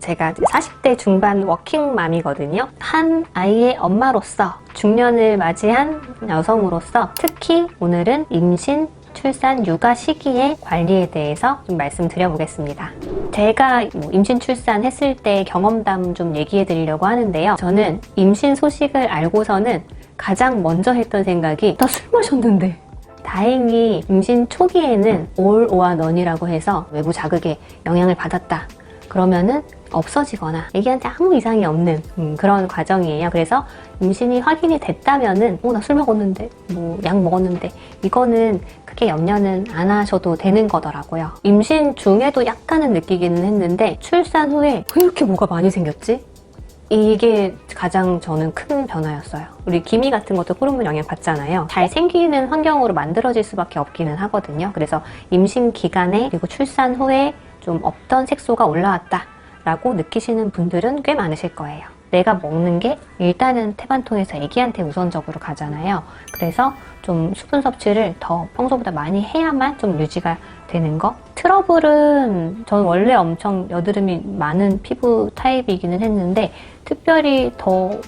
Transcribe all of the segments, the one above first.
제가 40대 중반 워킹맘이거든요. 한 아이의 엄마로서, 중년을 맞이한 여성으로서 특히 오늘은 임신, 출산, 육아 시기의 관리에 대해서 좀 말씀드려보겠습니다. 제가 임신, 출산했을 때 경험담 좀 얘기해 드리려고 하는데요. 저는 임신 소식을 알고서는 가장 먼저 했던 생각이 나 술 마셨는데. 다행히 임신 초기에는 all or none이라고 해서 외부 자극에 영향을 받았다. 그러면은 없어지거나 애기한테 아무 이상이 없는 그런 과정이에요. 그래서 임신이 확인이 됐다면은 나 술 먹었는데 약 먹었는데 이거는 크게 염려는 안 하셔도 되는 거더라고요. 임신 중에도 약간은 느끼기는 했는데 출산 후에 왜 이렇게 뭐가 많이 생겼지? 이게 가장 저는 큰 변화였어요. 우리 기미 같은 것도 호르몬 영향 받잖아요. 잘 생기는 환경으로 만들어질 수밖에 없기는 하거든요. 그래서 임신 기간에 그리고 출산 후에 좀 없던 색소가 올라왔다 라고 느끼시는 분들은 꽤 많으실 거예요. 내가 먹는 게 일단은 태반통에서 애기한테 우선적으로 가잖아요. 그래서 좀 수분 섭취를 더 평소보다 많이 해야만 좀 유지가 되는 거. 트러블은 전 원래 엄청 여드름이 많은 피부 타입이기는 했는데 특별히 더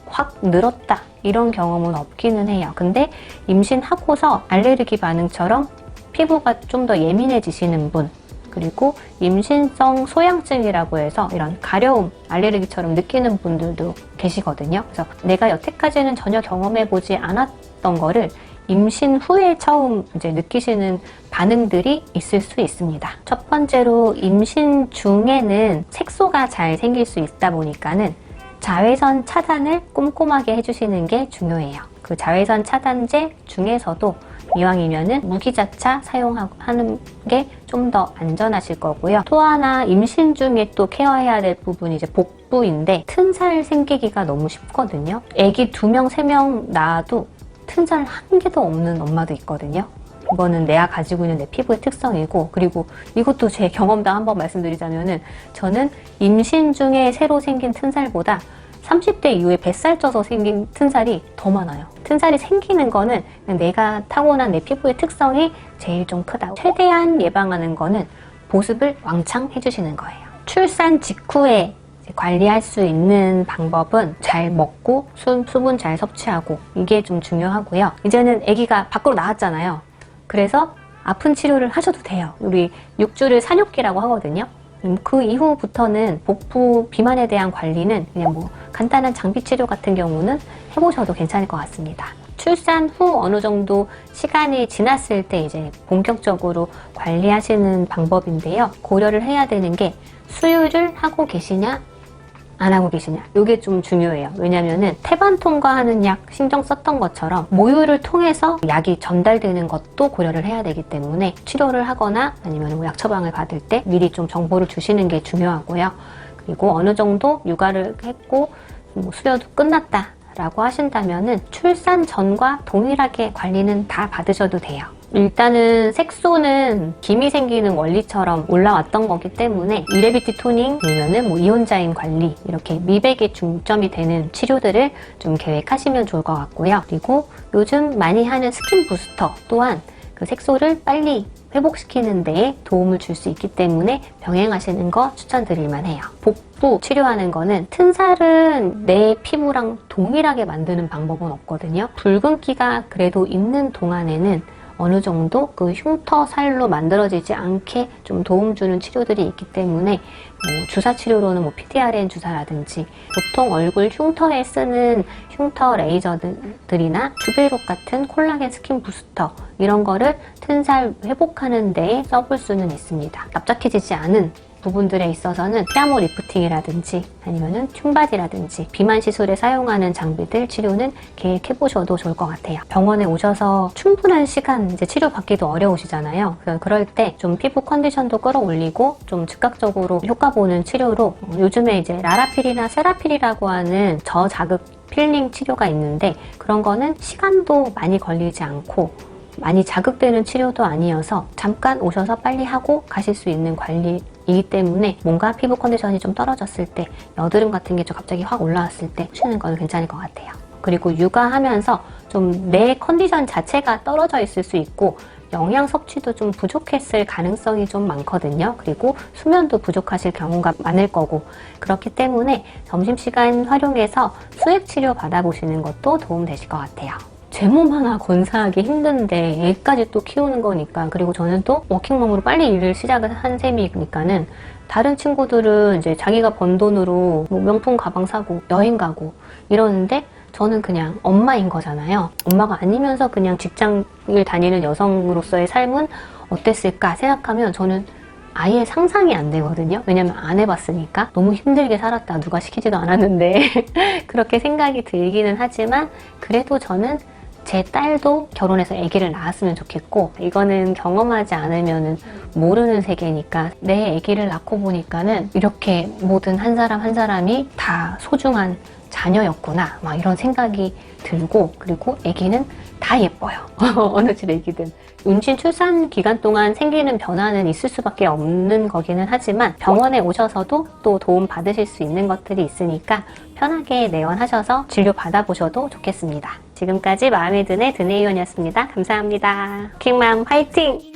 확 늘었다 이런 경험은 없기는 해요. 근데 임신하고서 알레르기 반응처럼 피부가 좀 더 예민해지시는 분, 그리고 임신성 소양증이라고 해서 이런 가려움, 알레르기처럼 느끼는 분들도 계시거든요. 그래서 내가 여태까지는 전혀 경험해보지 않았던 거를 임신 후에 처음 이제 느끼시는 반응들이 있을 수 있습니다. 첫 번째로 임신 중에는 색소가 잘 생길 수 있다 보니까는 자외선 차단을 꼼꼼하게 해주시는 게 중요해요. 그 자외선 차단제 중에서도 이왕이면은 무기자차 사용하는 게 좀 더 안전하실 거고요. 또 하나 임신 중에 또 케어해야 될 부분이 이제 복부인데 튼살 생기기가 너무 쉽거든요. 애기 2명, 3명 낳아도 튼살 한 개도 없는 엄마도 있거든요. 이거는 내가 가지고 있는 내 피부의 특성이고, 그리고 이것도 제 경험담 한번 말씀드리자면은 저는 임신 중에 새로 생긴 튼살보다 30대 이후에 뱃살 쪄서 생긴 튼살이 더 많아요. 튼살이 생기는 거는 그냥 내가 타고난 내 피부의 특성이 제일 좀 크다. 최대한 예방하는 거는 보습을 왕창 해주시는 거예요. 출산 직후에 관리할 수 있는 방법은 잘 먹고 수분 잘 섭취하고, 이게 좀 중요하고요. 이제는 아기가 밖으로 나왔잖아요. 그래서 아픈 치료를 하셔도 돼요. 우리 6주를 산욕기라고 하거든요. 그 이후부터는 복부 비만에 대한 관리는 그냥 간단한 장비 치료 같은 경우는 해보셔도 괜찮을 것 같습니다. 출산 후 어느 정도 시간이 지났을 때 이제 본격적으로 관리하시는 방법인데요. 고려를 해야 되는 게 수유를 하고 계시냐 안 하고 계시냐, 이게 좀 중요해요. 왜냐면은 태반 통과하는 약 신경 썼던 것처럼 모유를 통해서 약이 전달되는 것도 고려를 해야 되기 때문에 치료를 하거나 아니면 약 처방을 받을 때 미리 좀 정보를 주시는 게 중요하고요. 그리고 어느 정도 육아를 했고 수유도 끝났다 라고 하신다면은 출산 전과 동일하게 관리는 다 받으셔도 돼요. 일단은 색소는 기미 생기는 원리처럼 올라왔던 거기 때문에 이레비티 토닝 아니면은 이온자인 관리, 이렇게 미백에 중점이 되는 치료들을 좀 계획하시면 좋을 것 같고요. 그리고 요즘 많이 하는 스킨 부스터 또한 그 색소를 빨리 회복시키는 데에 도움을 줄 수 있기 때문에 병행하시는 거 추천드릴만 해요. 복부 치료하는 거는 튼살은 내 피부랑 동일하게 만드는 방법은 없거든요. 붉은기가 그래도 있는 동안에는 어느 정도 그 흉터 살로 만들어지지 않게 좀 도움 주는 치료들이 있기 때문에 주사 치료로는 PDRN 주사라든지 보통 얼굴 흉터에 쓰는 흉터 레이저들이나 주베이록 같은 콜라겐 스킨 부스터, 이런 거를 튼살 회복하는 데에 써볼 수는 있습니다. 납작해지지 않은 부분들에 있어서는 피아모 리프팅이라든지 아니면은 튠바디라든지 비만 시술에 사용하는 장비들 치료는 계획해보셔도 좋을 것 같아요. 병원에 오셔서 충분한 시간 이제 치료받기도 어려우시잖아요. 그럴 때 좀 피부 컨디션도 끌어올리고 좀 즉각적으로 효과 보는 치료로 요즘에 이제 라라필이나 세라필이라고 하는 저자극 필링 치료가 있는데, 그런 거는 시간도 많이 걸리지 않고 많이 자극되는 치료도 아니어서 잠깐 오셔서 빨리 하고 가실 수 있는 관리이기 때문에 뭔가 피부 컨디션이 좀 떨어졌을 때, 여드름 같은 게 좀 갑자기 확 올라왔을 때 쉬는 건 괜찮을 것 같아요. 그리고 육아하면서 좀 내 컨디션 자체가 떨어져 있을 수 있고 영양 섭취도 좀 부족했을 가능성이 좀 많거든요. 그리고 수면도 부족하실 경우가 많을 거고, 그렇기 때문에 점심시간 활용해서 수액 치료 받아보시는 것도 도움 되실 것 같아요. 제 몸 하나 건사하기 힘든데 애까지 또 키우는 거니까, 그리고 저는 또 워킹맘으로 빨리 일을 시작을 한 셈이니까는 다른 친구들은 이제 자기가 번 돈으로 뭐 명품 가방 사고 여행 가고 이러는데 저는 그냥 엄마인 거잖아요. 엄마가 아니면서 그냥 직장을 다니는 여성으로서의 삶은 어땠을까 생각하면 저는 아예 상상이 안 되거든요. 왜냐면 안 해봤으니까. 너무 힘들게 살았다. 누가 시키지도 않았는데 그렇게 생각이 들기는 하지만, 그래도 저는 제 딸도 결혼해서 아기를 낳았으면 좋겠고, 이거는 경험하지 않으면 모르는 세계니까 내 아기를 낳고 보니까는 이렇게 모든 한 사람 한 사람이 다 소중한 자녀였구나, 막 이런 생각이 들고, 그리고 아기는 다 예뻐요. 어느 집 아기든. 임신 출산 기간 동안 생기는 변화는 있을 수밖에 없는 거기는 하지만, 병원에 오셔서도 또 도움 받으실 수 있는 것들이 있으니까 편하게 내원하셔서 진료 받아보셔도 좋겠습니다. 지금까지 마음에 드네 드네이원이었습니다. 감사합니다. 워킹맘 화이팅!